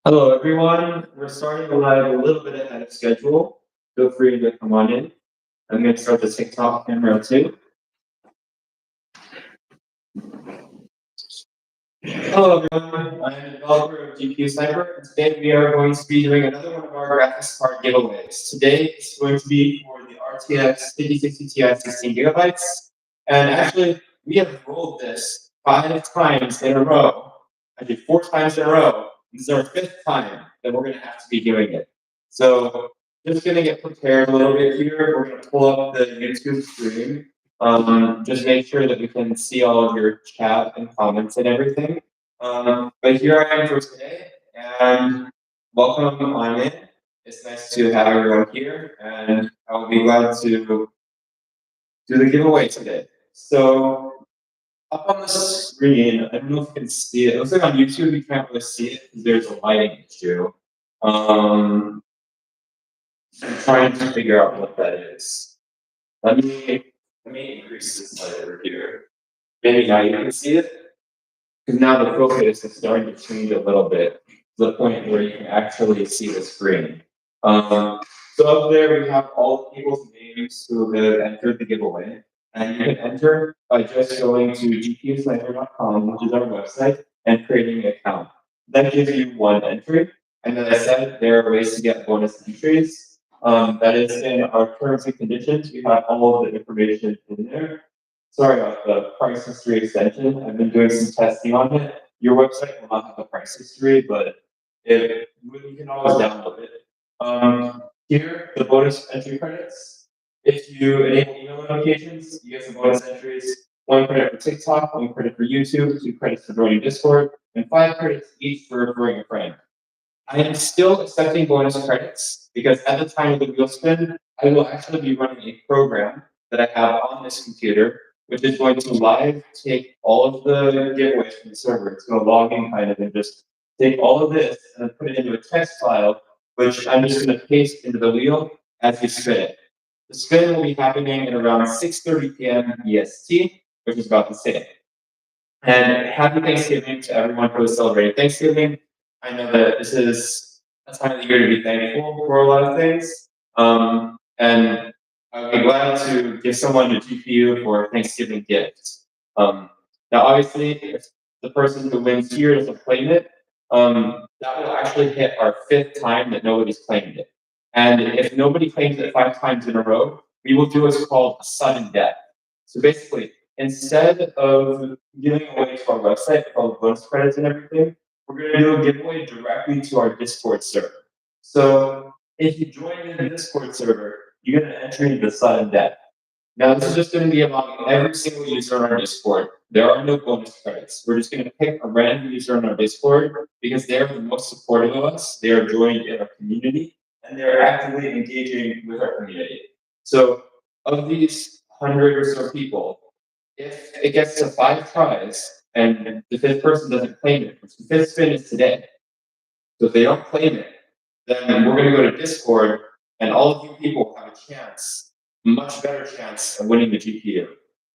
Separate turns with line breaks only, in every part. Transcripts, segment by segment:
Hello, everyone. We're starting live a little bit ahead of schedule. Feel free to come on in. I'm going to start the TikTok camera too. Hello, everyone. I'm the developer of GPU Sniper, and today we are going to be doing another one of our graphics card giveaways. Today it's going to be for the RTX 5060 Ti 16 gigabytes. And actually, we have rolled this 5 times in a row. I did 4 times in a row. This is our 5th time that we're going to have to be doing it. So just going to get prepared a little bit here. We're going to pull up the YouTube stream. Just make sure that we can see all of your chat and comments and everything. But here I am for today, and welcome on in. It's nice to have everyone here, and I will be glad to do the giveaway today. So up on the screen, I don't know if you can see it. It looks like on YouTube you can't really see it because there's a lighting issue. I'm trying to figure out what that is. Let me increase this light over here. Maybe now you can see it. Because now the focus is starting to change a little bit to the point where you can actually see the screen. So up there we have all the people's names who have entered the giveaway. And you can enter by just going to gpusniper.com, which is our website, and creating an account. That gives you 1 entry. And as I said, there are ways to get bonus entries. That is in our terms and conditions. We have all of the information in there. Sorry about the price history extension. I've been doing some testing on it. Your website will not have the price history, but you can always download it. Here, the bonus entry credits. If you enable email notifications, you get some bonus entries. 1 credit for TikTok, 1 credit for YouTube, 2 credits for joining Discord, and 5 credits each for referring a friend. I am still accepting bonus credits because at the time of the wheel spin, I will actually be running a program that I have on this computer, which is going to live take all of the giveaways from the server. It's going to log in kind of and just take all of this and then put it into a text file, which I'm just going to paste into the wheel as we spin it. The spin will be happening at around 6:30 p.m. EST, which is about to say. And happy Thanksgiving to everyone who is celebrating Thanksgiving. I know that this is a time of the year to be thankful for a lot of things. And I'd be glad to give someone a GPU for a Thanksgiving gift. Now, obviously, if the person who wins here doesn't claim it, that will actually hit our 5th time that nobody's claimed it. And if nobody claims it 5 times in a row, we will do what's called a sudden death. So basically, instead of giving away to our website with all the bonus credits and everything, we're going to do a giveaway directly to our Discord server. So if you join in the Discord server, you're going to enter into the sudden death. Now, this is just going to be among every single user on our Discord. There are no bonus credits. We're just going to pick a random user on our Discord because they're the most supportive of us. They are joined in our community, and they're actively engaging with our community. So of these 100 or so people, if it gets to 5 tries and the 5th person doesn't claim it, which the 5th spin is today, so if they don't claim it, then we're going to go to Discord, and all of you people have a chance, a much better chance of winning the GPU.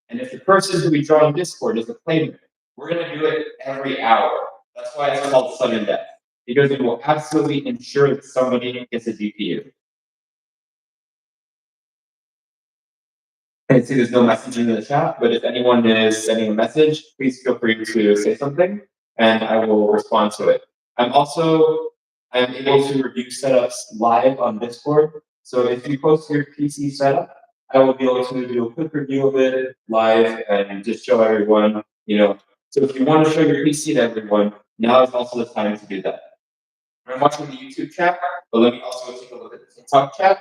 And if the person who we draw in Discord doesn't claim it, we're going to do it every hour. That's why it's called sudden death, because it will absolutely ensure that somebody gets a GPU. I can see there's no messaging in the chat, but if anyone is sending a message, please feel free to say something, and I will respond to it. I'm able to review setups live on Discord. So if you post your PC setup, I will be able to do a quick review of it live and just show everyone, So if you want to show your PC to everyone, now is also the time to do that. I'm watching the YouTube chat, but let me also take a look at the TikTok chat.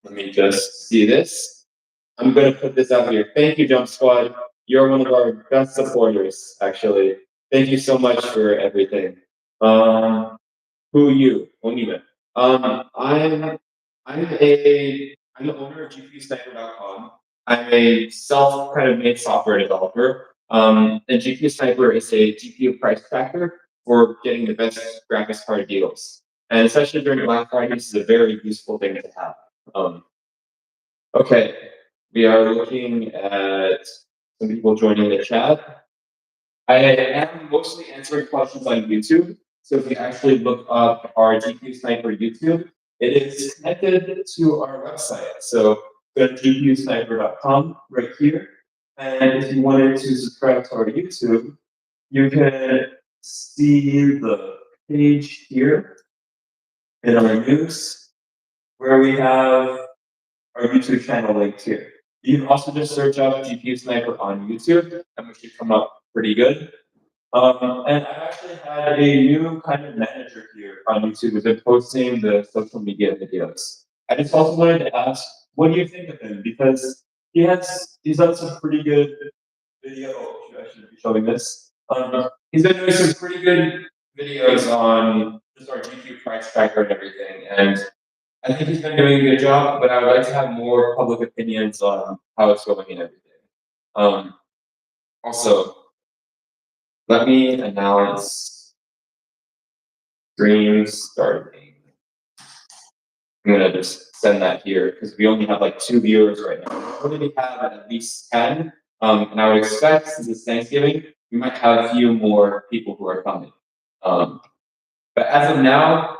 Let me just see this. I'm going to put this out here. Thank you, Jump Squad. You're one of our best supporters, actually. Thank you so much for everything. Who you? Onime. I'm the owner of gpusniper.com. I'm a self-made software developer. And GPU Sniper is a GPU price tracker for getting the best graphics card deals. And especially during Black Friday, this is a very useful thing to have. Okay, we are looking at some people joining the chat. I am mostly answering questions on YouTube, So if you actually look up our GPU Sniper YouTube, it is connected to our website. So go to gpusniper.com right here. And if you wanted to subscribe to our YouTube, you can see the page here in our news where we have our YouTube channel linked here. You can also just search up GPU Sniper on YouTube, and we should come up pretty good. And I actually had a new kind of manager here on YouTube who's been posting the social media videos. I just also wanted to ask, what do you think of him? Because he's done some pretty good video. I should be showing this. He's been doing some pretty good videos on just our GPU price tracker and everything, and I think he's been doing a good job. But I would like to have more public opinions on how it's going and everything. Also, let me announce stream starting. I'm gonna just send that here because we only have like 2 viewers right now. We already have at least 10. And I would expect since it's Thanksgiving, we might have a few more people who are coming. But as of now,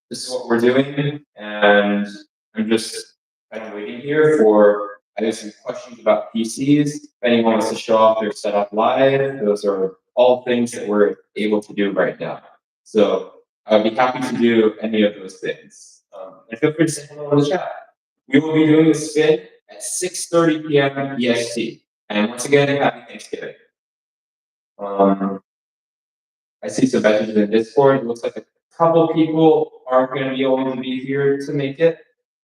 this is what we're doing, and I'm just kind of waiting here for I have some questions about PCs. If anyone wants to show off their setup live, those are all things that we're able to do right now. So I would be happy to do any of those things. And feel free to say hello in the chat. We will be doing the spin at 6:30 p.m. EST. And once again, happy Thanksgiving. I see some messages in Discord. It looks like a couple people aren't going to be able to be here to make it,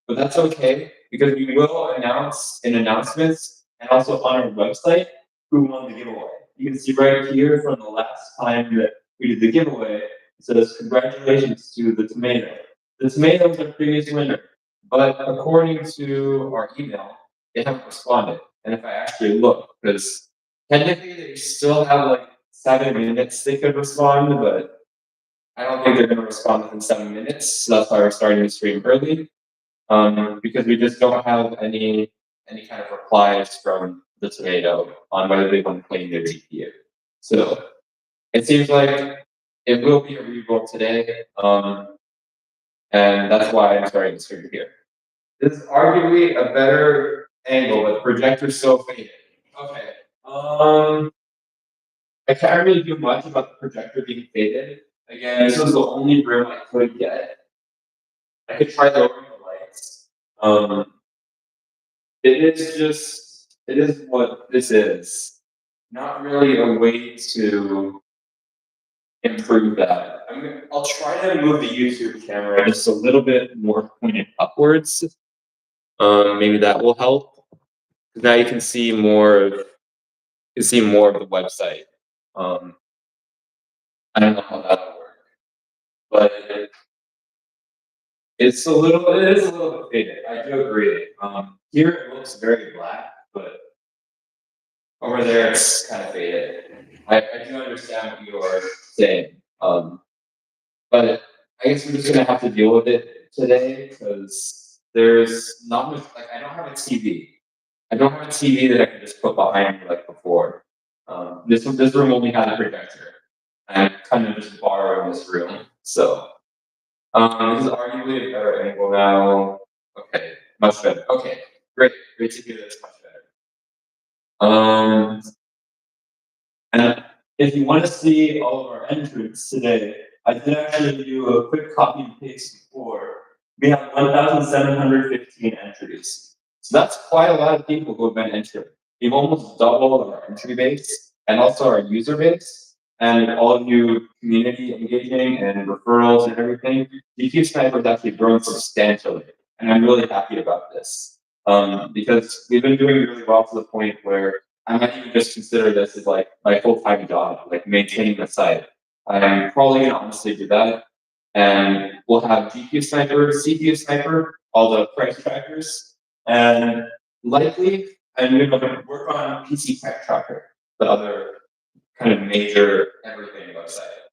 but that's okay because we will announce in announcements and also on our website who won the giveaway. You can see right here from the last time that we did the giveaway, it says congratulations to the tomato. The tomato was our previous winner, but according to our email, they haven't responded. And if I actually look, because technically they still have like 7 minutes they could respond, but I don't think they're going to respond within 7 minutes. So that's why we're starting the stream early, because we just don't have any kind of replies from the tomato on whether they want to claim their GPU. So it seems like it will be a reroll today, and that's why I'm starting the stream here. This is arguably a better angle, but the projector's so faded. Okay. I can't really do much about the projector being faded. Again, this was the only room I could get. I could try lowering the lights. It is what this is. Not really a way to improve that. I'll try to move the YouTube camera just a little bit more pointed upwards. Maybe that will help. Now you can see more of the website. I don't know how that'll work, but it is a little bit faded. I do agree. Here it looks very black, but over there it's kind of faded. I do understand what you are saying, but I guess we're just gonna have to deal with it today because there's not much. Like I don't have a TV. I don't have a TV that I can just put behind me like before. This room only had a projector. I'm kind of just borrowing this room. So this is arguably a better angle now. Okay, much better. Okay, great to hear that's much better. And if you want to see all of our entries today, I did actually do a quick copy and paste before. We have 1,715 entries. So that's quite a lot of people who have been entered. We've almost doubled our entry base and also our user base. And all of you community engaging and referrals and everything, GPU Sniper has actually grown substantially. And I'm really happy about this. Because we've been doing really well to the point where I might even just consider this as like my full-time job, like maintaining the site. I'm probably gonna honestly do that. And we'll have GPU Sniper, CPU Sniper, all the price trackers, and likely I'm gonna work on PC Tech Tracker, the other kind of major everything website.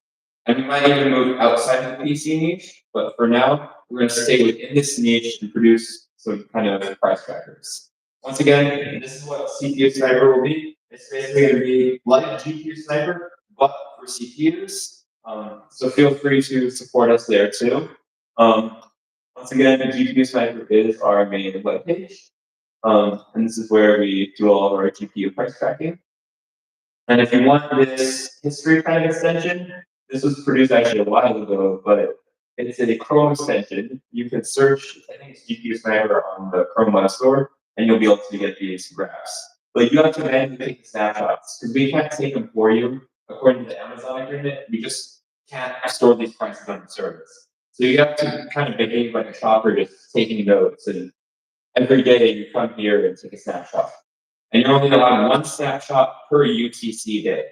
And we might even move outside of the PC niche, but for now, we're gonna stay within this niche and produce some kind of price trackers. Once again, this is what CPU Sniper will be. It's basically going to be like GPU Sniper, but for CPUs. So feel free to support us there too. Once again, GPU Sniper is our main webpage. And this is where we do all of our GPU price tracking. And if you want this history kind of extension, this was produced actually a while ago, but it's a Chrome extension. You can search, I think it's GPU Sniper on the Chrome Web Store, and you'll be able to get these graphs. But you have to manually take the snapshots, because we can't take them for you. According to the Amazon agreement, we just can't store these prices on the service. So you have to kind of behave like a shopper, just taking notes, and every day you come here and take a snapshot. And you're only allowed one snapshot per UTC day.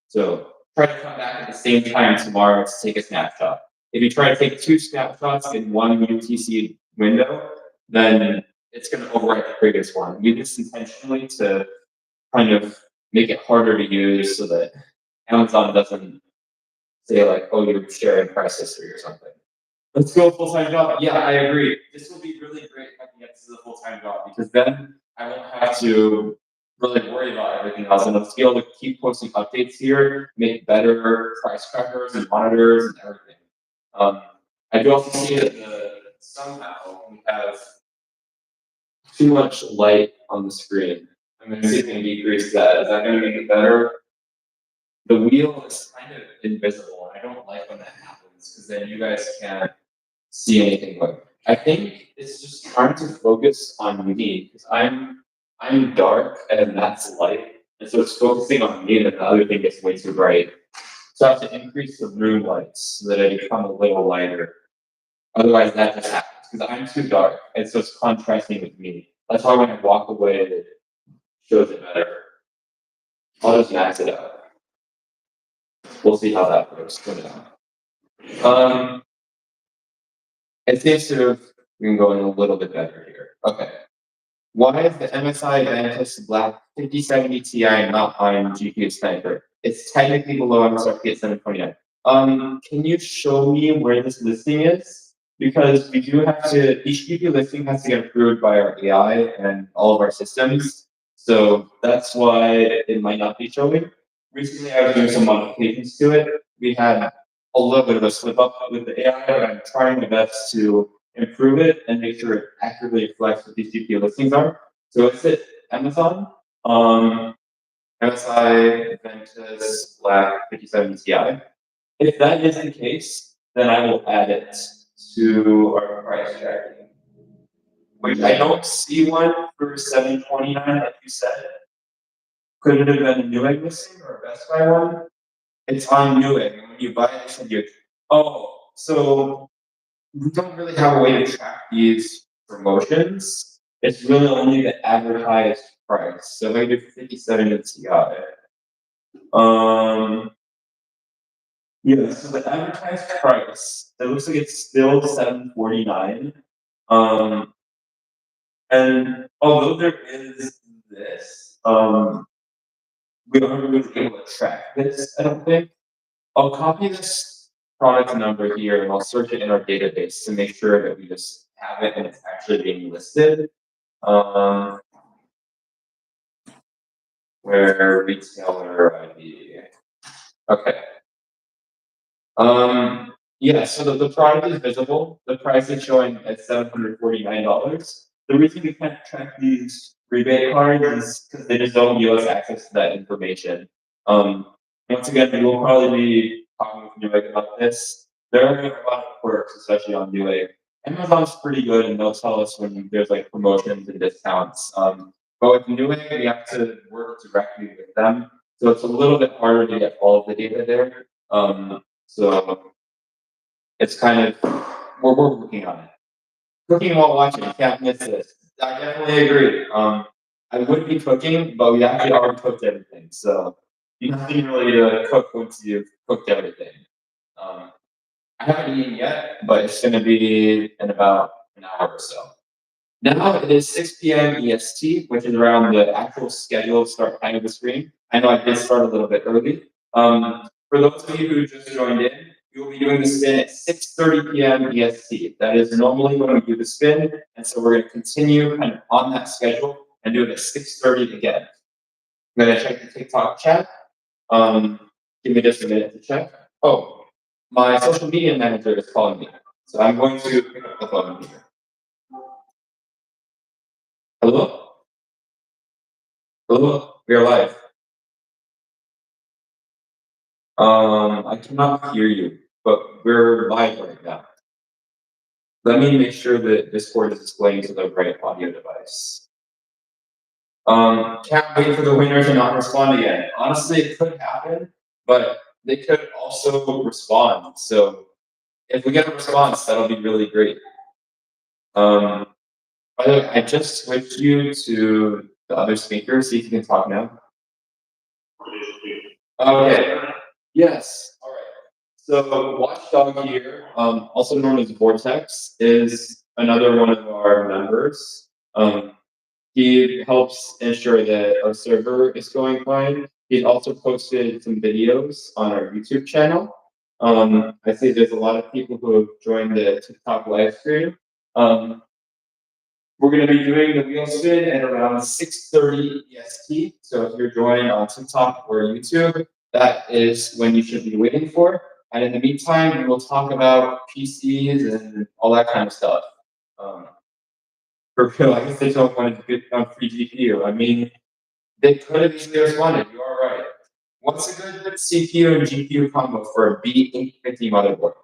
So try to come back at the same time tomorrow to take a snapshot. If you try to take two snapshots in one UTC window, then it's going to overwrite the previous one. We did this intentionally to kind of make it harder to use so that Amazon doesn't say like, oh, you're sharing price history or something. Let's go full-time job. Yeah, I agree. This will be really great if I can get this as a full-time job, because then I won't have to really worry about everything else, and let's be able to keep posting updates here, make better price trackers and monitors and everything. I do also see that somehow we have too much light on the screen. I'm going to see if we can decrease that. Is that going to make it better? The wheel is kind of invisible, and I don't like when that happens, because then you guys can't see anything. But I think it's just trying to focus on me, because I'm dark and that's light, and so it's focusing on me, and the other thing gets way too bright. So I have to increase the room lights so that I become a little lighter. Otherwise, that just happens because I'm too dark, and so it's contrasting with me. That's why when I walk away, it shows it better. I'll just max it out. We'll see how that works. It seems to have been going a little bit better here. Okay. Why is the MSI Ventus Black 5070 Ti not on GPU Sniper? It's technically below MSRP at 729. Can you show me where this listing is? Because we do have to, each GPU listing has to get approved by our AI and all of our systems. So that's why it might not be showing. Recently, I was doing some modifications to it. We had a little bit of a slip up with the AI, but I'm trying my best to improve it and make sure it accurately reflects what these GPU listings are. So it's at Amazon, MSI Ventus Black 57 Ti. If that is the case, then I will add it to our price tracking. Which I don't see one for 729, like you said. Could it have been a Newegg listing or a Best Buy one? It's on Newegg, and when you buy it, it's you. Oh, so we don't really have a way to track these promotions. It's really only the advertised price. So if I do 57 in Ti, yeah, so the advertised price, it looks like it's still 749. And although there is this, we don't really be able to track this, I don't think. I'll copy this product number here and I'll search it in our database to make sure that we just have it and it's actually being listed. Where retailer ID. Okay. Yeah, so the product is visible. The price is showing at $749. The reason we can't track these rebate cards is because they just don't give us access to that information. Once again, we will probably be talking with Newegg about this. There are a lot of quirks, especially on Newegg. Amazon's pretty good, and they'll tell us when there's like promotions and discounts. But with Newegg, we have to work directly with them, so it's a little bit harder to get all of the data there. So it's kind of we're working on it. Cooking while watching, can't miss this. I definitely agree. I would be cooking, but we actually already cooked everything, so nothing really to cook once you've cooked everything. I haven't eaten yet, but it's going to be in about an hour or so. Now it is 6 p.m. EST, which is around the actual scheduled start time of the stream. I know I did start a little bit early. For those of you who just joined in, we will be doing the spin at 6:30 p.m. EST. That is normally when we do the spin, and so we're going to continue kind of on that schedule and do it at 6:30 again. I'm going to check the TikTok chat. Give me just a minute to check. Oh, My social media manager is calling me, so I'm going to pick up the phone here. Hello? Hello? We are live. I cannot hear you, but we're live right now. Let me make sure that Discord is displaying to the right audio device. Can't wait for the winner to not respond again. Honestly, it could happen, but they could also respond. So if we get a response, that'll be really great. By the way, I just switched you to the other speaker. See if you can talk now. Okay. Yes. All right. So Watchdog here, also known as Vortex, is another one of our members. He helps ensure that our server is going fine. He's also posted some videos on our YouTube channel. I see there's a lot of people who have joined the TikTok live stream. We're going to be doing the wheel spin at around 6:30 EST. So if you're joining on TikTok or YouTube, that is when you should be waiting for. And in the meantime, we will talk about PCs and all that kind of stuff. For real, I guess they don't want to get on free GPU. I mean, they could have easily responded. You are right. What's a good CPU and GPU combo for a B850 motherboard?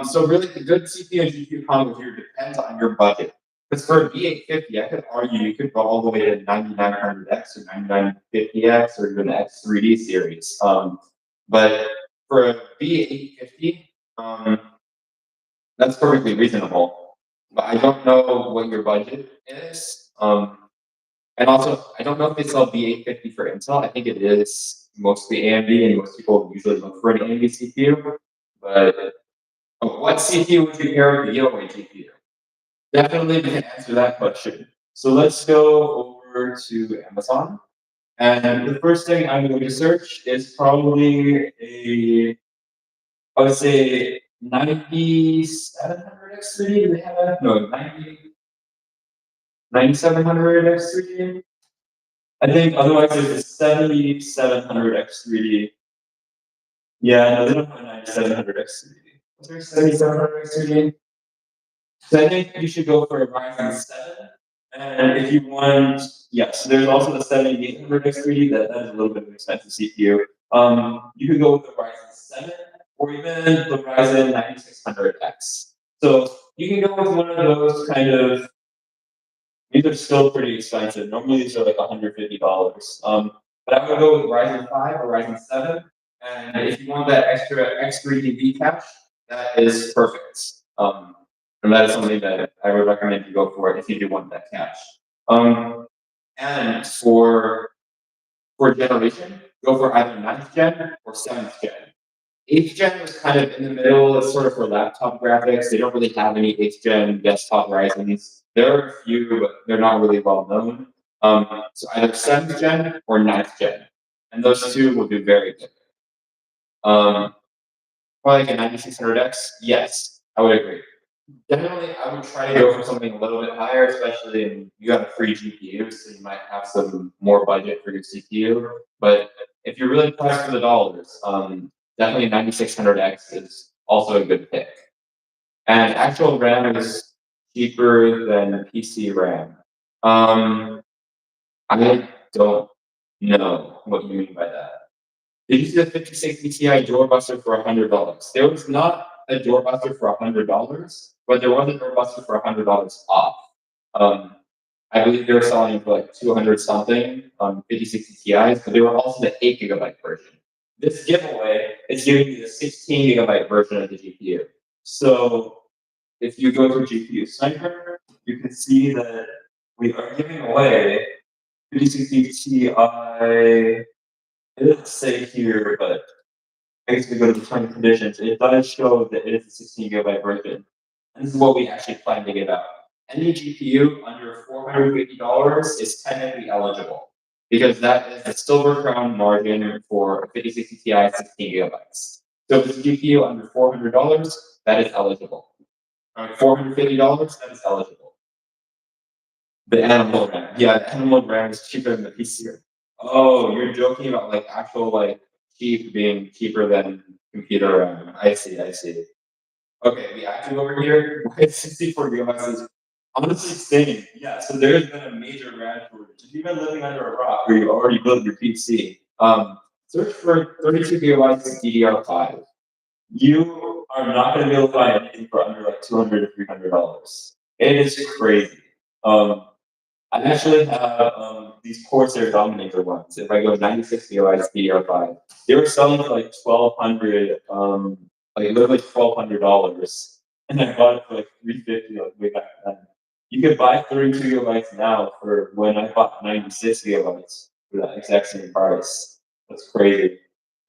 So really, the good CPU and GPU combo here depends on your budget. Because for a B850, I could argue you could go all the way to 9900X or 9950X or even the X3D series. But for a B850, that's perfectly reasonable. But I don't know what your budget is. And also, I don't know if they sell B850 for Intel. I think it is mostly AMD, and most people usually look for an AMD CPU. But what CPU would you pair with the Yoway GPU? Definitely, we can answer that question. So let's go over to Amazon. And the first thing I'm going to search is probably I would say 9700 X3D. Do they have that? No, 9700 X3D. I think otherwise there's a 7700 X3D. Yeah, no, they don't have a 9700 X3D. Is there 7700 X3D? So I think you should go for a Ryzen 7. And if you want, yes, there's also the 7800 X3D. That is a little bit of an expensive CPU. You could go with the Ryzen 7 or even the Ryzen 9600X. So you can go with one of those kind of. These are still pretty expensive. Normally these are like $150. But I would go with Ryzen 5 or Ryzen 7. And if you want that extra X3D cache, that is perfect. And that is something that I would recommend you go for if you do want that cache. And for generation, go for either 9th gen or 7th gen. 8th gen was kind of in the middle. It's sort of for laptop graphics. They don't really have any 8th gen desktop Ryzens. There are a few, but they're not really well known. So either 7th gen or 9th gen. And those two will do very good. Probably like a 9600X? Yes, I would agree. Generally, I would try to go for something a little bit higher, especially if you got a free GPU, so you might have some more budget for your CPU. But if you're really pressed for the dollars, definitely 9600X is also a good pick. And actual RAM is cheaper than PC RAM. I don't know what you mean by that. Did you see the 5060 Ti doorbuster for $100? There was not a doorbuster for $100, but there was a doorbuster for $100 off. I believe they were selling for like 200 something on 5060 Ti's, but they were also the 8 gigabyte version. This giveaway is giving you the 16 gigabyte version of the GPU. So if you go to GPU Sniper, you can see that we are giving away 5060 Ti. It doesn't say here, but I guess we go to the terms and conditions. It does show that it is a 16 gigabyte version. And this is what we actually plan to give out. Any GPU under $450 is technically eligible because that is the silver crown margin for a 5060 Ti 16 gigabytes. So if it's a GPU under $400, that is eligible. $450, that is eligible. The animal RAM. Yeah, the animal RAM is cheaper than the PC. Oh, you're joking about like actual like cheap being cheaper than computer RAM. I see, I see. Okay, the active over here, with 64 gigabytes is honestly same. Yeah, so there's been a major RAM shortage. If you've been living under a rock or you already built your PC, search for 32 gigabytes DDR5. You are not going to be able to find anything for under like $200 to $300. It is crazy. I actually have these Corsair Dominator ones. If I go 96 gigabytes DDR5, they were selling for like 1,200, like literally $1,200, and I bought it for like 350 like way back then. You could buy 32 gigabytes now for when I bought 96 gigabytes for that exact same price. That's crazy.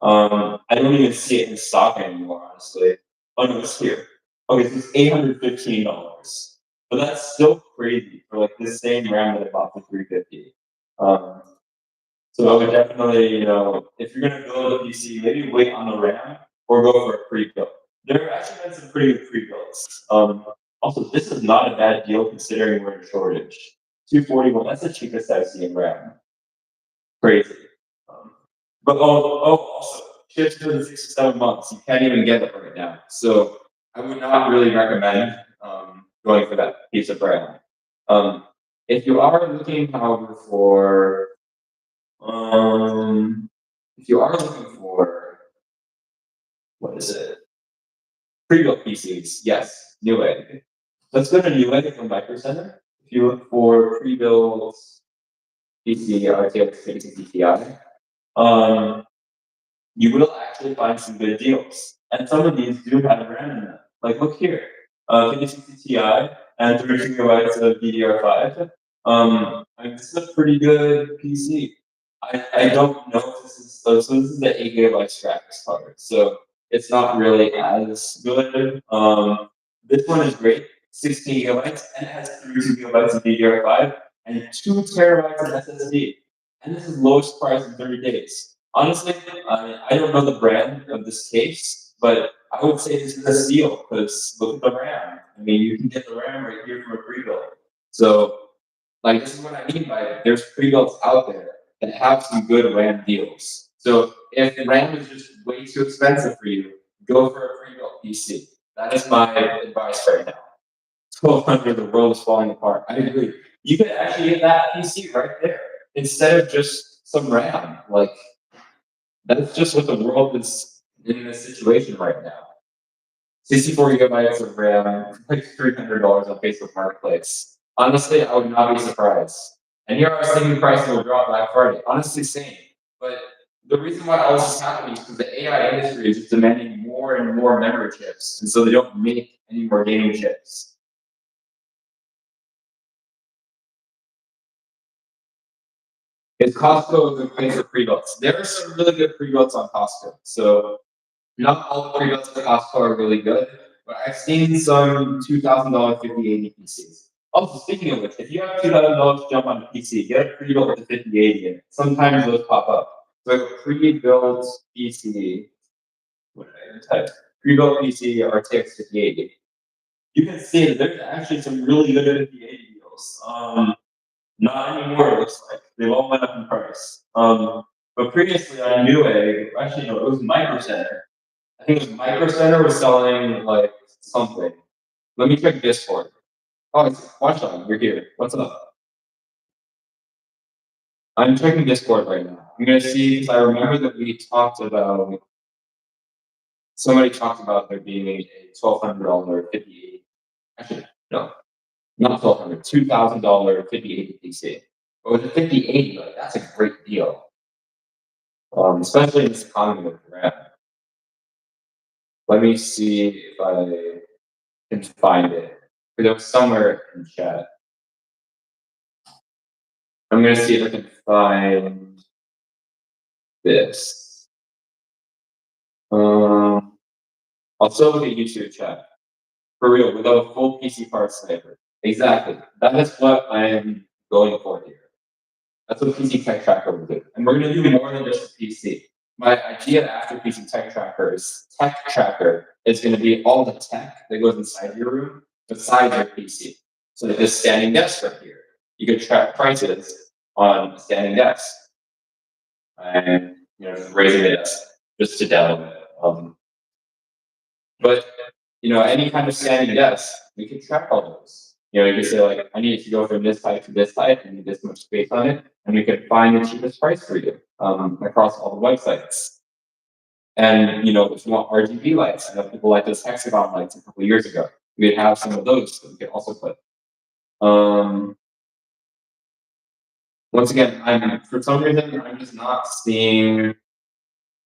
I don't even see it in stock anymore, honestly. Oh no, it's here. Okay, so it's $815. But that's still crazy for like the same RAM that I bought for 350. So I would definitely, if you're gonna build a PC, maybe wait on the RAM or go for a pre-build. There have actually been some pretty good pre-builds. Also, this is not a bad deal considering we're in shortage. 241, that's the cheapest I've seen in RAM. Crazy. But also, chips for the 6 to 7 months, you can't even get it right now. So I would not really recommend going for that piece of RAM. If you are looking, however, for what is it? Pre-built PCs, yes, Newegg. Let's go to Newegg from Micro Center. If you look for pre-built PC RTX 5060 Ti, you will actually find some good deals. And some of these do have RAM in them. Like look here, 5060 Ti and 32 gigabytes of DDR5. This is a pretty good PC. I don't know if this is so. This is the 8 gigabyte graphics card, so it's not really as good. This one is great, 16 gigabytes, and it has 32 gigabytes of DDR5 and 2 terabytes of SSD. And this is lowest price in 30 days. Honestly, I don't know the brand of this case, but I would say this is a steal because look at the RAM. I mean, you can get the RAM right here from a pre-build. So, like, this is what I mean by it. There's pre-builds out there that have some good RAM deals. So, if RAM is just way too expensive for you, go for a pre-built PC. That is my advice right now. 1,200, the world is falling apart. I agree. You could actually get that PC right there instead of just some RAM. Like, that's just what the world is in this situation right now. 64 gigabytes of RAM, like $300 on Facebook Marketplace. Honestly, I would not be surprised. And here I was thinking the price will drop Black Friday. Honestly, same. But the reason why all this is happening is because the AI industry is demanding more and more memory chips, and so they don't make any more gaming chips. Is Costco a good place for pre-builds? There are some really good pre-builds on Costco. So not all the pre-builds at Costco are really good, but I've seen some $2,000 5080 PCs. Also, speaking of which, if you have $2,000 to jump on a PC, get a pre-built with the 5080 in it. Sometimes those pop up. So a pre-built PC, what did I even type? Pre-built PC RTX 5080. You can see that there's actually some really good 5080 deals. Not anymore, it looks like. They've all went up in price. But previously on Newegg, actually no, it was Micro Center. I think it was Micro Center was selling like something. Let me check Discord. Oh, it's Watchdog, you're here. What's up? I'm checking Discord right now. I'm gonna see because I remember that we talked about somebody talked about there being a $1,200 5080. Actually, no, not $1,200, $2,000 5080 PC. But with the 5080, like that's a great deal. Especially in this economy with RAM. Let me see if I can find it. Because it was somewhere in chat. I'm gonna see if I can find this. Also look at YouTube chat. For real, without a full PC part sniper. Exactly. That is what I am going for here. That's what PC Tech Tracker will do. And we're gonna do more than just a PC. My idea after PC Tech Tracker is gonna be all the tech that goes inside your room besides your PC. So this standing desk right here. You can track prices on a standing desk. And just raising the desk. just to demo it. But any kind of standing desk, we can track all those. You can say like, I need to go from this height to this height, I need this much space on it, and we can find the cheapest price for you across all the websites. And if you want RGB lights, I know people like those hexagon lights a couple of years ago. We have some of those that we can also put. Once again, for some reason, I'm just not seeing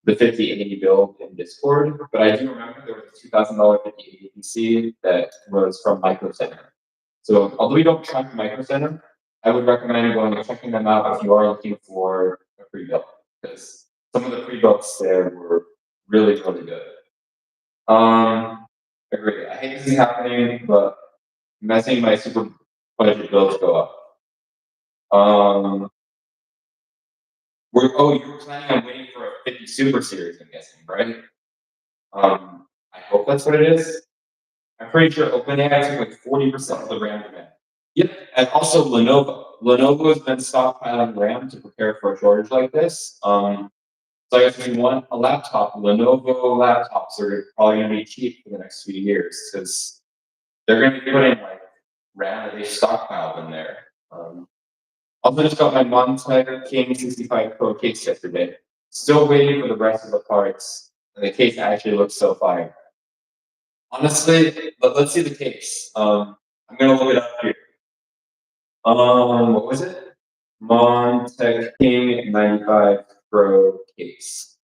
the 5080 build in Discord, but I do remember there was a $2,000 5080 PC that was from Micro Center. So although we don't track Micro Center, I would recommend going and checking them out if you are looking for a pre-built, because some of the pre-builts there were really, really good. Agree. I hate this is happening, but I'm not seeing my super budget builds go up. You were planning on waiting for a 50 Super Series, I'm guessing, right? I hope that's what it is. I'm pretty sure OpenAI took like 40% of the RAM demand. Yep, and also Lenovo. Lenovo has been stockpiling RAM to prepare for a shortage like this. So I guess if you want a laptop, Lenovo laptops are probably going to be cheap for the next few years because they're going to be putting like RAM that they stockpiled in there. Also just got my Montech King 65 Pro case yesterday. Still waiting for the rest of the parts. And the case actually looks so fire. Honestly, let's see the case. I'm gonna look it up here. What was it? Montech King 95 Pro case.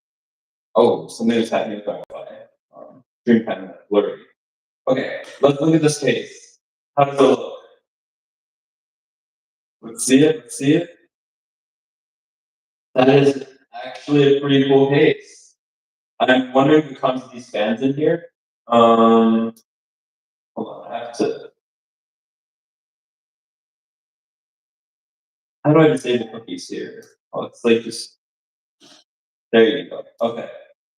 Oh, something just happened with Wi-Fi. Stream kind of blurry. Okay, let's look at this case. How does it look? Let's see it. Let's see it. That is actually a pretty cool case. I'm wondering who comes with these fans in here. Hold on, I have to. How do I disable cookies here? Oh, it's like just. There you go. Okay.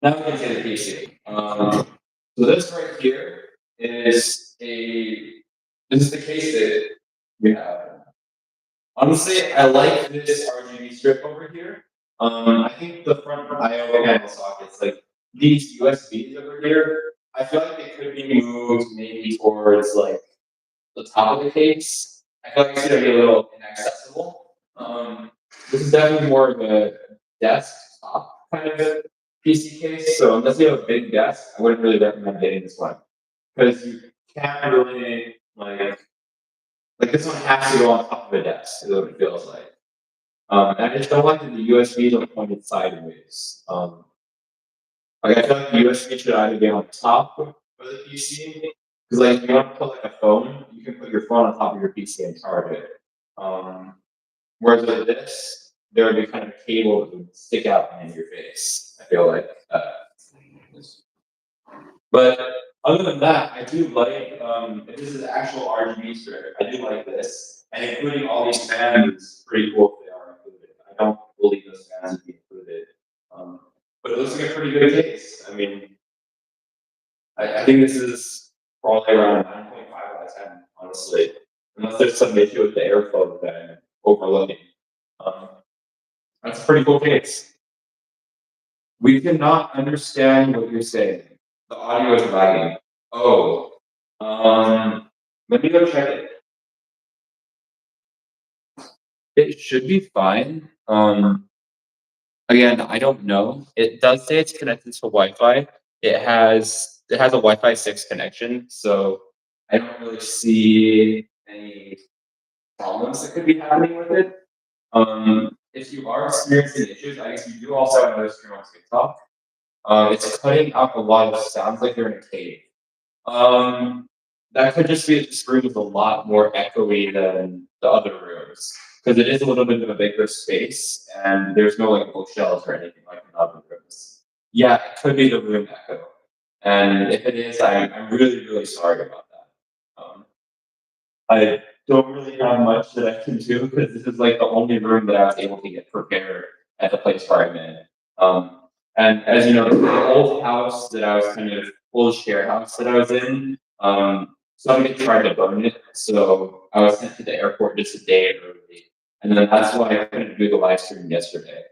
Now we can say the case here. So this right here is this is the case that we have. Honestly, I like this RGB strip over here. I think the front I/O panel sockets, like these USBs over here, I feel like they could be moved maybe towards like the top of the case. I feel like it's gonna be a little inaccessible. This is definitely more of a desktop kind of PC case. So unless you have a big desk, I wouldn't really recommend getting this one because you can't really like this one has to go on top of a desk. Is what it feels like. And I just don't like that the USBs are pointed sideways. Like I feel like the USB should either be on top of the PC, because like if you want to put like a phone, you can put your phone on top of your PC and charge it. Whereas with this, there would be kind of a cable that would stick out in your face. I feel like. But other than that, I do like if this is actual RGB strip, I do like this. And including all these fans is pretty cool if they are included. I don't believe those fans would be included. But it looks like a pretty good case. I mean, I think this is probably around 9.5 out of 10, honestly. Unless there's some issue with the airflow that I'm overlooking. That's a pretty cool case. We cannot understand what you're saying. The audio is lagging. Oh. Let me go check it. It should be fine. Again, I don't know. It does say it's connected to Wi-Fi. It has a Wi-Fi 6 connection, so I don't really see any problems that could be happening with it. If you are experiencing issues, I guess you do also have another stream on TikTok. It's cutting out a lot of sounds like you're in a cave. That could just be that this room is a lot more echoey than the other rooms because it is a little bit of a bigger space and there's no like bookshelves or anything like in other rooms. Yeah, it could be the room echo, and if it is, I'm really really sorry about that. I don't really have much that I can do because this is like the only room that I was able to get prepared at the place where I'm in. And as you know, the old house that I was kind of old share house that I was in, somebody tried to burn it, so I was sent to the airport just a day early, and then that's why I couldn't do the live stream yesterday.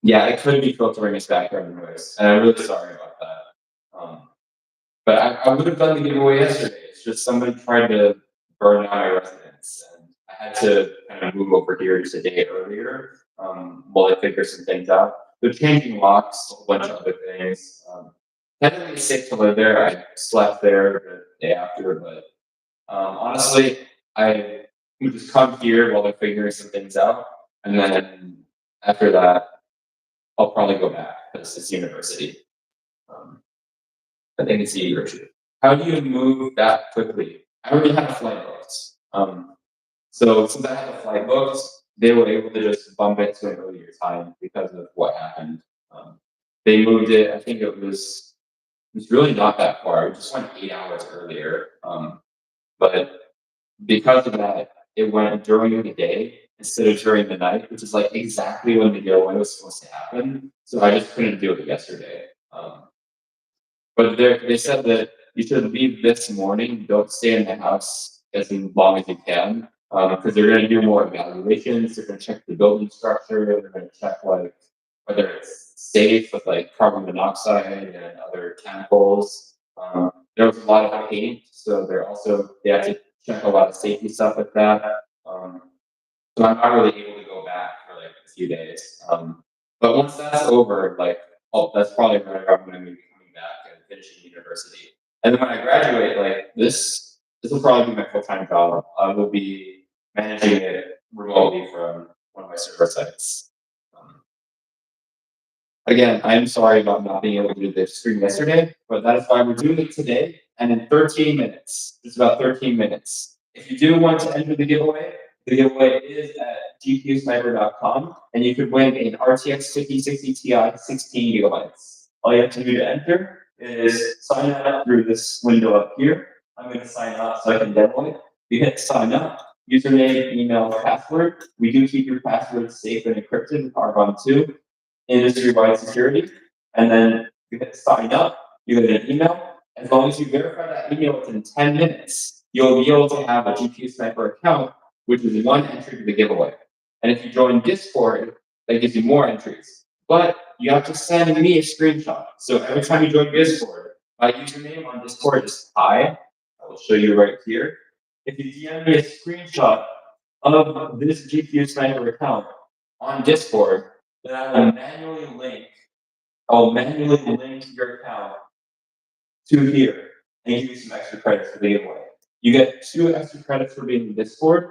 Yeah, it could be filtering its background noise, and I'm really sorry about that. But I would have done the giveaway yesterday. It's just somebody tried to burn down my residence, and I had to kind of move over here just a day earlier while I figure some things out. They're changing locks, a whole bunch of other things. Technically, it's safe to live there. I slept there the day after, but honestly, I would just come here while they're figuring some things out, and then after that, I'll probably go back because it's university. Um, I think it's the university. How do you move that quickly? I already had a flight booked. So since I had the flight booked, they were able to just bump it to an earlier time because of what happened. They moved it. I think it was really not that far. It just went 8 hours earlier. But because of that, it went during the day instead of during the night, which is like exactly when the giveaway was supposed to happen. So I just couldn't do it yesterday. But they said that you should leave this morning. Don't stay in the house as long as you can, because they're going to do more evaluations. They're going to check the building structure. They're going to check like whether it's safe with like carbon monoxide and other chemicals. There was a lot of paint, so they have to check a lot of safety stuff with that. So I'm not really able to go back for like a few days. But once that's over, like, oh, that's probably when I'm going to be coming back and finishing university. And then when I graduate, like this will probably be my full-time job. I will be managing it remotely from one of my server sites. Again, I'm sorry about not being able to do this stream yesterday, but that is why we're doing it today. And in 13 minutes, it's about 13 minutes. If you do want to enter the giveaway is at gpusniper.com, and you could win an RTX 5060 Ti 16 gigabytes. All you have to do to enter is sign up through this window up here. I'm going to sign up so I can demo it. You hit sign up, username, email, password. We do keep your passwords safe and encrypted with Argon2 industry-wide security, and then you hit sign up, you get an email. As long as you verify that email within 10 minutes, you'll be able to have a GPU Sniper account, which is one entry to the giveaway. And if you join Discord, that gives you more entries. But you have to send me a screenshot. So every time you join Discord, my username on Discord is hi. I will show you right here. If you DM me a screenshot of this GPU Sniper account on Discord, then I'll manually link your account to here and give you some extra credits for the giveaway. You get 2 extra credits for being in Discord,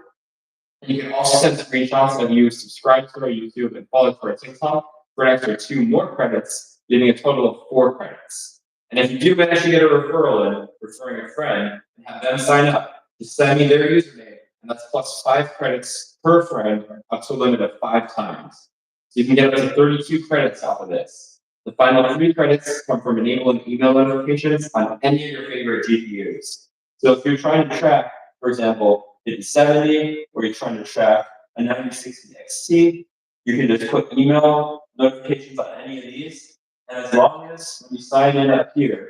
and you can also send screenshots of you subscribe to our YouTube and follow to our TikTok for an extra 2 more credits, giving a total of 4 credits. And if you do manage to get a referral and referring a friend and have them sign up, just send me their username, and that's plus 5 credits per friend up to a limit of 5 times. So you can get up to 32 credits off of this. The final 3 credits come from enabling email notifications on any of your favorite GPUs. So if you're trying to track, for example, 5070, or you're trying to track a 9060 XT, you can just put email notifications on any of these. And as long as when you sign in up here,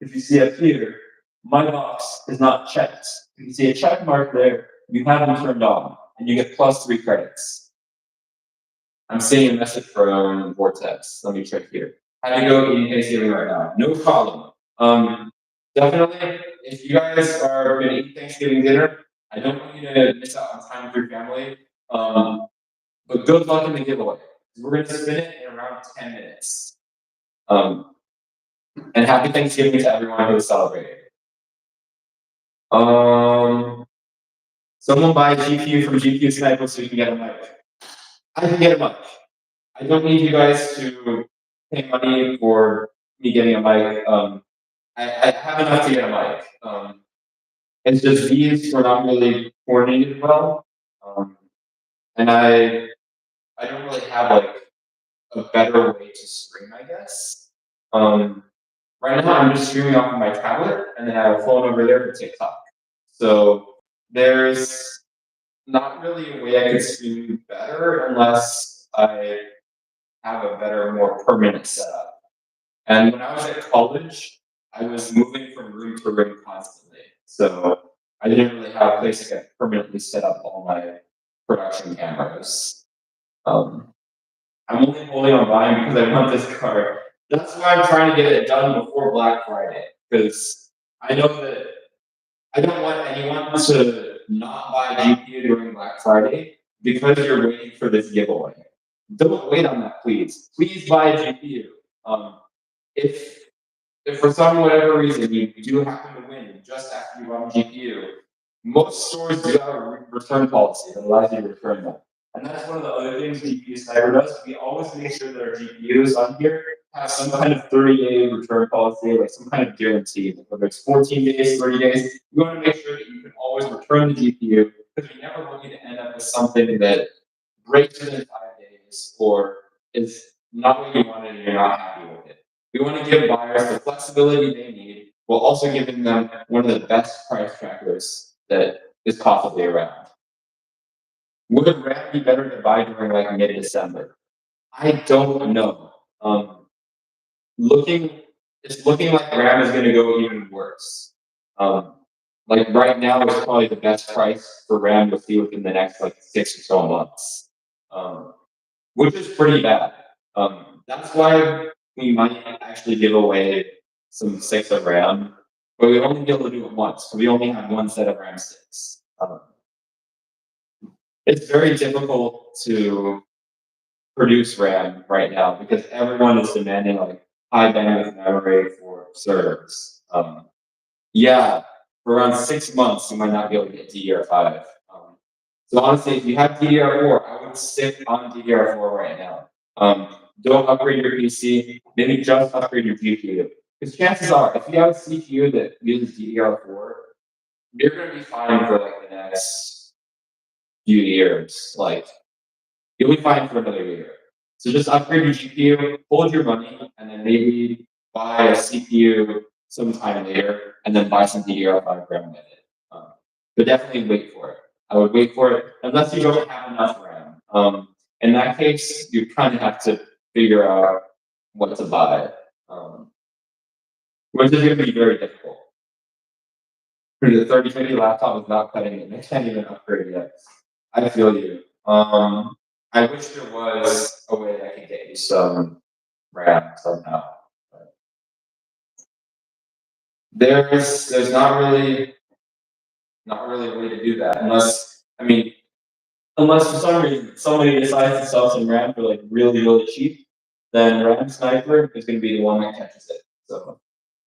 if you see up here, my box is not checked. If you see a check mark there, you have them turned on, and you get plus 3 credits. I'm seeing a message from Vortex. Let me check here. How do you go eating Thanksgiving right now? No problem. Definitely, if you guys are going to eat Thanksgiving dinner, I don't want you to miss out on time with your family. But good luck in the giveaway. We're going to spin it in around 10 minutes. And happy Thanksgiving to everyone who is celebrating. Someone buy a GPU from GPU Sniper so you can get a mic. I can get a mic. I don't need you guys to pay money for me getting a mic. I have enough to get a mic. It's just these were not really coordinated well. And I don't really have like a better way to stream, I guess. Right now I'm just streaming off of my tablet, and then I have a phone over there for TikTok. So there's not really a way I could stream better unless I have a better, more permanent setup. And when I was at college, I was moving from room to room constantly. So I didn't really have a place to get permanently set up all my production cameras. I'm only holding on buying because I want this card. That's why I'm trying to get it done before Black Friday, because I know that I don't want anyone to not buy a GPU during Black Friday because you're waiting for this giveaway. Don't wait on that, please. Please buy a GPU. If if for some whatever reason you do happen to win just after you bought a GPU, most stores do have a return policy that allows you to return them. And that's one of the other things GPU Sniper does. We always make sure that our GPUs on here have some kind of 30-day return policy, like some kind of guarantee, whether it's 14 days, 30 days. We want to make sure that you can always return the GPU because we never want you to end up with something that breaks within 5 days or is not what you wanted and you're not happy with it. We want to give buyers the flexibility they need while also giving them one of the best price trackers that is possibly around. Would RAM be better to buy during like mid-December? I don't know. It's looking like RAM is going to go even worse. Like right now is probably the best price for RAM to see within the next like 6 or so months, which is pretty bad. That's why we might actually give away some 6 of RAM, but we only be able to do it once. So we only have one set of RAM sticks. It's very difficult to produce RAM right now because everyone is demanding like high bandwidth memory for servers. Yeah, for around 6 months, you might not be able to get DDR5. So honestly, if you have DDR4, I would stick on DDR4 right now. Don't upgrade your PC, maybe just upgrade your GPU. Because chances are, if you have a CPU that uses DDR4, you're going to be fine for like the next few years. Like, you'll be fine for another year. So just upgrade your GPU, hold your money, and then maybe buy a CPU sometime later, and then buy some DDR5 RAM with it. But definitely wait for it. I would wait for it unless you don't have enough RAM. In that case, you kind of have to figure out what to buy, which is going to be very difficult. The 3050 laptop is not cutting it. They can't even upgrade yet. I feel you. I wish there was a way I could get you some RAM somehow. There's not really a way to do that unless for some reason somebody decides to sell some RAM for like really cheap, then RAM Sniper is going to be the one that catches it. So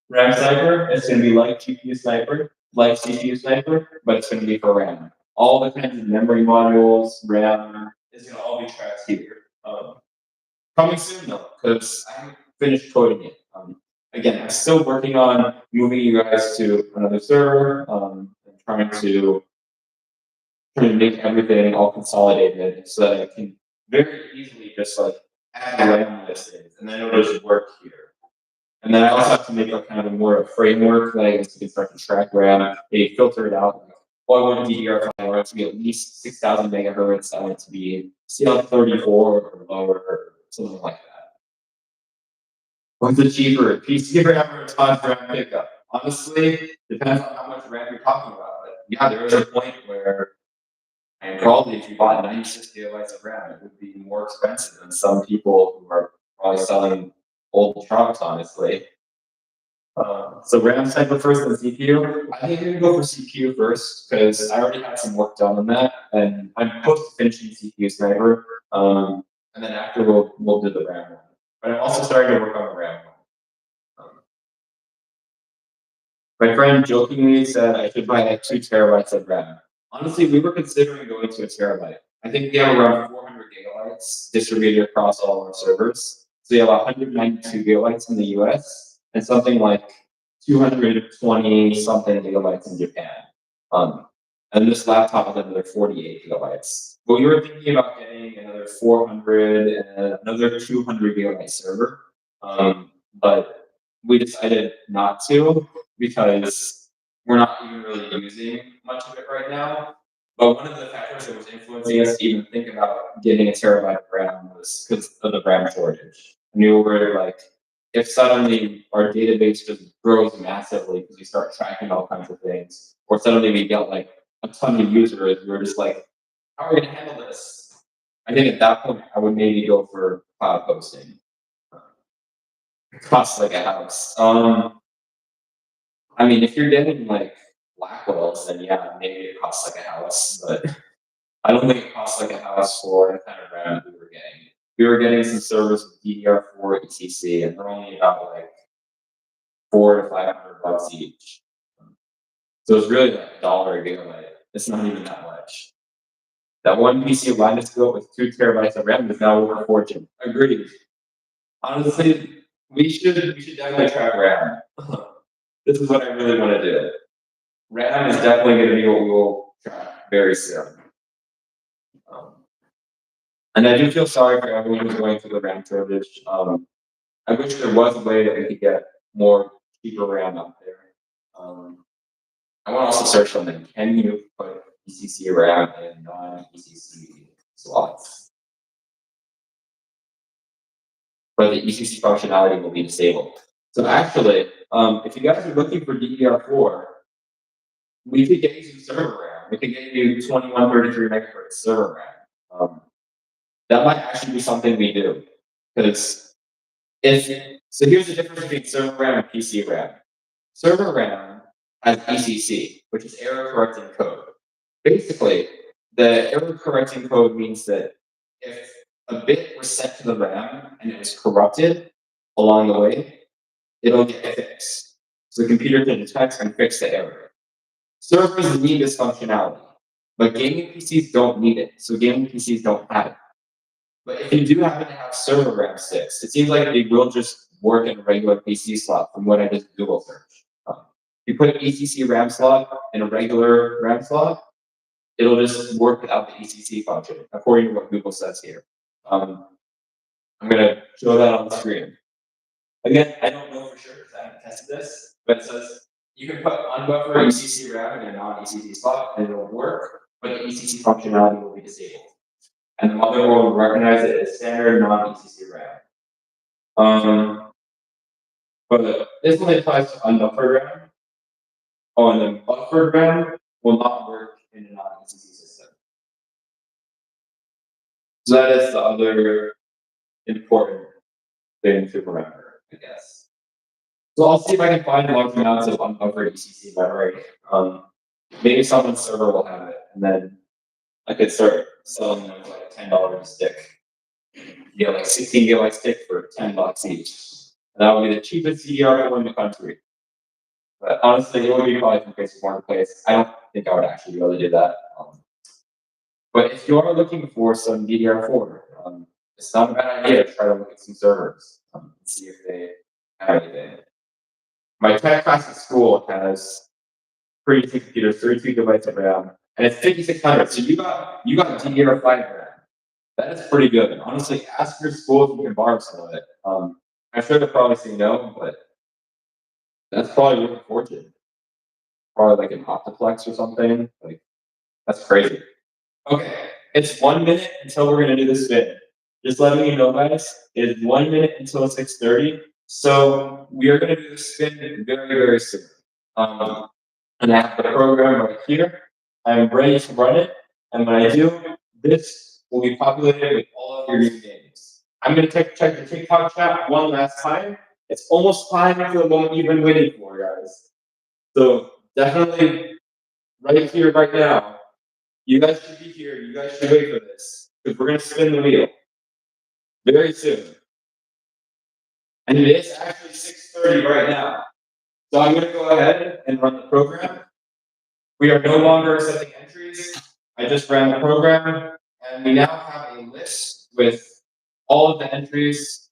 RAM Sniper is going to be like GPU Sniper, like CPU Sniper, but it's going to be for RAM. All the kinds of memory modules, RAM is going to all be tracked here. Coming soon though, because I haven't finished coding it. Again, I'm still working on moving you guys to another server, and trying to make everything all consolidated so that I can very easily just like add RAM listings and then it'll just work here. And then I also have to make a kind of more of a framework that I guess you can start to track RAM, maybe filter it out. Well, I want DDR5, I want it to be at least 6,000 megahertz, I want it to be CL34 or lower, or something like that. What's the cheaper? PC RAM or Todd RAM pickup? Honestly, depends on how much RAM you're talking about. But yeah, there is a point where, and probably if you bought 96 gigabytes of RAM, it would be more expensive than some people who are probably selling old trucks, honestly. So RAM Sniper first and CPU. I think I'm gonna go for CPU first because I already had some work done on that, and I'm close to finishing CPU Sniper. And then after we'll do the RAM one. But I'm also starting to work on the RAM one. My friend jokingly said I should buy like 2 terabytes of RAM. Honestly, we were considering going to a terabyte. I think we have around 400 gigabytes distributed across all our servers. So we have 192 gigabytes in the US and something like 220 something gigabytes in Japan. And this laptop is another 48 gigabytes. But we were thinking about getting another 400 and another 200 gigabyte server. But we decided not to because we're not even really using much of it right now. But one of the factors that was influencing us to even think about getting a terabyte of RAM was because of the RAM shortage. We were like, if suddenly our database just grows massively because we start tracking all kinds of things, or suddenly we get like a ton of users, we're just like, how are we going to handle this? I think at that point, I would maybe go for cloud hosting. It costs like a house. I mean, if you're getting like Blackwells, then yeah, maybe it costs like a house, but I don't think it costs like a house for the kind of RAM we were getting. We were getting some servers with DDR4 ECC, and they're only about like $400 to $500 each. So it's really like $1 a gigabyte. It's not even that much. That one PC Linux built with 2 terabytes of RAM is now worth a fortune. Agreed. Honestly, we should definitely track RAM. This is what I really want to do. RAM is definitely going to be what we will track very soon. And I do feel sorry for everyone who's going through the RAM shortage. I wish there was a way that we could get more cheaper RAM out there. I want to also search something. Can you put ECC RAM in non-ECC slots? But the ECC functionality will be disabled. So actually, if you guys are looking for DDR4, we could get you some server RAM. We could get you 2133 megahertz server RAM. That might actually be something we do. Because so here's the difference between server RAM and PC RAM. Server RAM has ECC, which is error correcting code. Basically, the error correcting code means that if a bit was sent to the RAM and it was corrupted along the way, it'll get fixed. So the computer can detect and fix the error. Servers need this functionality, but gaming PCs don't need it. So gaming PCs don't have it. But if you do happen to have server RAM sticks, it seems like they will just work in a regular PC slot from what I just Google searched. You put an ECC RAM slot in a regular RAM slot, it'll just work without the ECC function, according to what Google says here. I'm going to show that on the screen. Again, I don't know for sure because I haven't tested this, but it says you can put unbuffered ECC RAM in a non-ECC slot and it'll work, but the ECC functionality will be disabled. And the motherboard will recognize it as standard non-ECC RAM. But this only applies to unbuffered RAM. Oh, and then buffered RAM will not work in a non-ECC system. So that is the other important thing to remember, I guess. So I'll see if I can find large amounts of unbuffered ECC memory. Maybe someone's server will have it, and then I could start selling them for like $10 a stick. You get like 16 gigabyte stick for $10 each. And that would be the cheapest DDR4 in the country. But honestly, it would be probably from place to place. I don't think I would actually be able to do that. But if you are looking for some DDR4, it's not a bad idea to try to look at some servers and see if they have anything. My tech class at school has pretty decent computers, 32 gigabytes of RAM, and it's 5600. So you got DDR5 RAM. That is pretty good. Honestly, ask your school if you can borrow some of it. I'm sure they'll probably say no, but that's probably worth a fortune. Probably like an Optiplex or something. Like, that's crazy. Okay, it's 1 minute until we're gonna do the spin. Just letting you know, guys, it's 1 minute until 6:30. So we are gonna do the spin very, very soon. And I have the program right here. I'm ready to run it. And when I do, this will be populated with all of your new games. I'm gonna check the TikTok chat one last time. It's almost time for the moment you've been waiting for, guys. So definitely right here, right now. You guys should be here. You guys should wait for this. Because we're gonna spin the wheel. Very soon. And it is actually 6:30 right now. So I'm gonna go ahead and run the program. We are no longer accepting entries. I just ran the program, and we now have a list with all of the entries,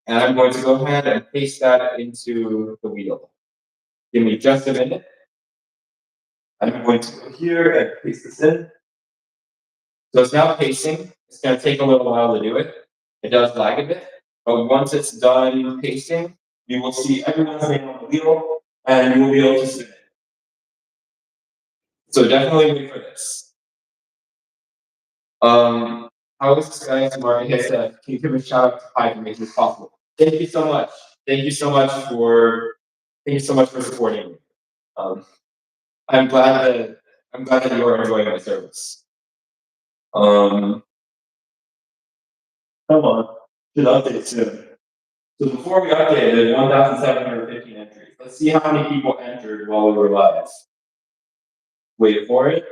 and I'm going to go ahead and paste that into the wheel. Give me just a minute. I'm going to go here and paste this in. So it's now pasting. It's going to take a little while to do it. It does lag a bit, but once it's done pasting, you will see everyone's name on the wheel, and you will be able to spin it. So definitely wait for this. How is this guy tomorrow? He said, can you give a shout out to Pi for making this possible? Thank you so much. Thank you so much for supporting me. I'm glad that you are enjoying my service. Come on. Should update soon. So before we update, there's 1,715 entries. Let's see how many people entered while we were live. Wait for it.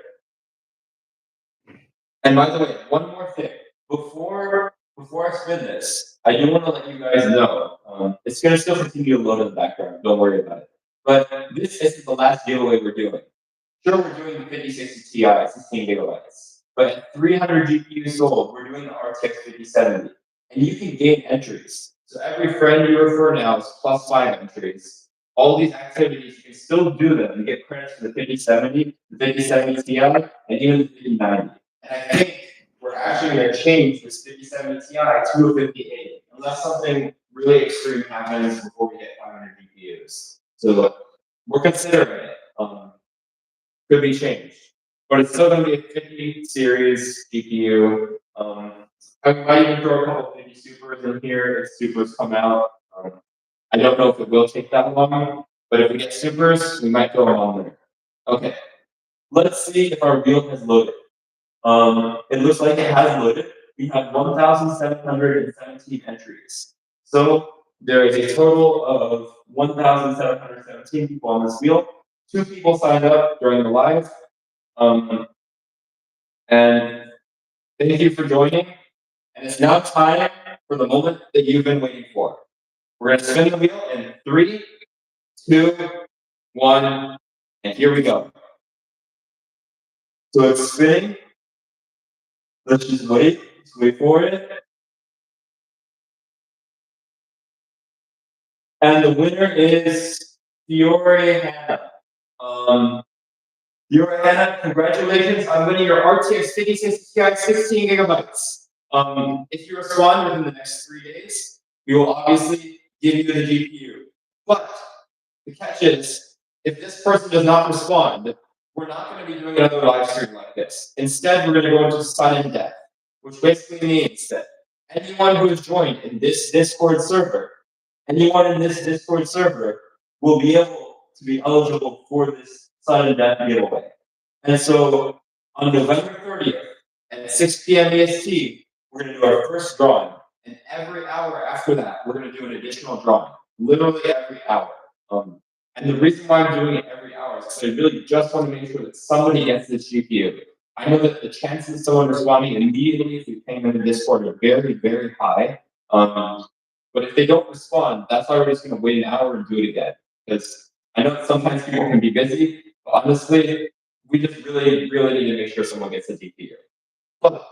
And by the way, one more thing. Before I spin this, I do want to let you guys know, it's going to still continue to load in the background. Don't worry about it. But this isn't the last giveaway we're doing. Sure, we're doing the 5060 Ti, 16 gigabytes. But at 300 GPUs sold, we're doing the RTX 5070. And you can gain entries. So every friend you refer now is plus 5 entries. All these activities, you can still do them. You get credits for the 5070, the 5070 Ti, and even the 5090. And I think we're actually going to change this 5070 Ti to a 58, unless something really extreme happens before we get 500 GPUs. So we're considering it. Could be changed, but it's still going to be a 50 series GPU. I might even throw a couple 50 supers in here if supers come out. I don't know if it will take that long, but if we get supers, we might throw them on there. Okay, let's see if our wheel has loaded. It looks like it has loaded. We have 1,717 entries. So there is a total of 1,717 people on this wheel. 2 people signed up during the live. And thank you for joining. And it's now time for the moment that you've been waiting for. We're going to spin the wheel in 3, 2, 1, and here we go. So it's spinning. Let's just wait. Let's wait for it. And the winner is Fiore Hannah. Fiore Hannah, congratulations on winning your RTX 5060 Ti 16 gigabytes. If you respond within the next 3 days, we will obviously give you the GPU. But the catch is, if this person does not respond, we're not going to be doing another live stream like this. Instead, we're going to go into sudden death, which basically means that anyone who has joined in this Discord server, will be able to be eligible for this sudden death giveaway. And so on November 30th at 6 p.m. EST, we're going to do our first drawing. And every hour after that, we're going to do an additional drawing. Literally every hour. And the reason why I'm doing it every hour is because I really just want to make sure that somebody gets this GPU. I know that the chances of someone responding immediately if we ping them in Discord are very, very high. But if they don't respond, that's why we're just going to wait an hour and do it again. Because I know that sometimes people can be busy, but honestly, we just really, really need to make sure someone gets the GPU. But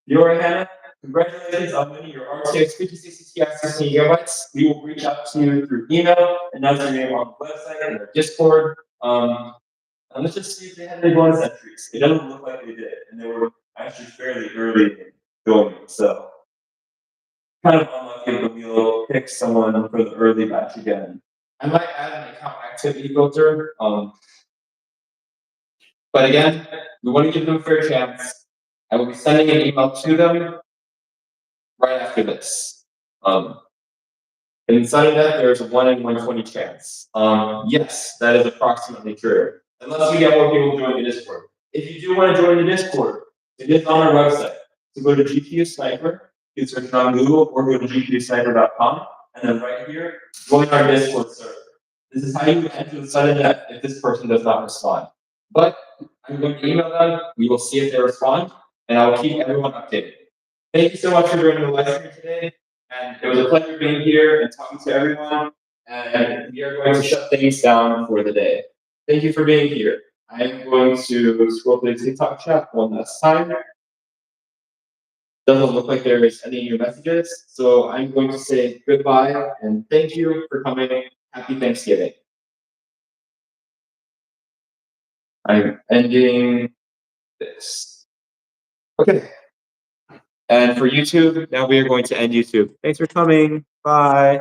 Fiore Hannah, congratulations on winning your RTX 5060 Ti 16 gigabytes. We will reach out to you through email, announce your name on the website and our Discord. And let's just see if they had any bonus entries. It doesn't look like they did, and they were actually fairly early in going. So kind of unlucky if we'll pick someone for the early batch again. I might add an account activity filter. But again, we want to give them a fair chance. I will be sending an email to them right after this. Inside of that, there's a 1 in 120 chance. Yes, that is approximately true. Unless we get more people join the Discord. If you do want to join the Discord, it is on our website. So go to GPU Sniper, you can search it on Google, or go to gpusniper.com, and then right here, join our Discord server. This is how you enter the sudden death if this person does not respond. But I'm going to email them, we will see if they respond, and I will keep everyone updated. Thank you so much for joining the live stream today. And it was a pleasure being here and talking to everyone. And we are going to shut things down for the day. Thank you for being here. I am going to scroll through the TikTok chat one last time. Doesn't look like there is any new messages. So I'm going to say goodbye and thank you for coming. Happy Thanksgiving. I'm ending this. Okay. And for YouTube, now we are going to end YouTube. Thanks for coming. Bye.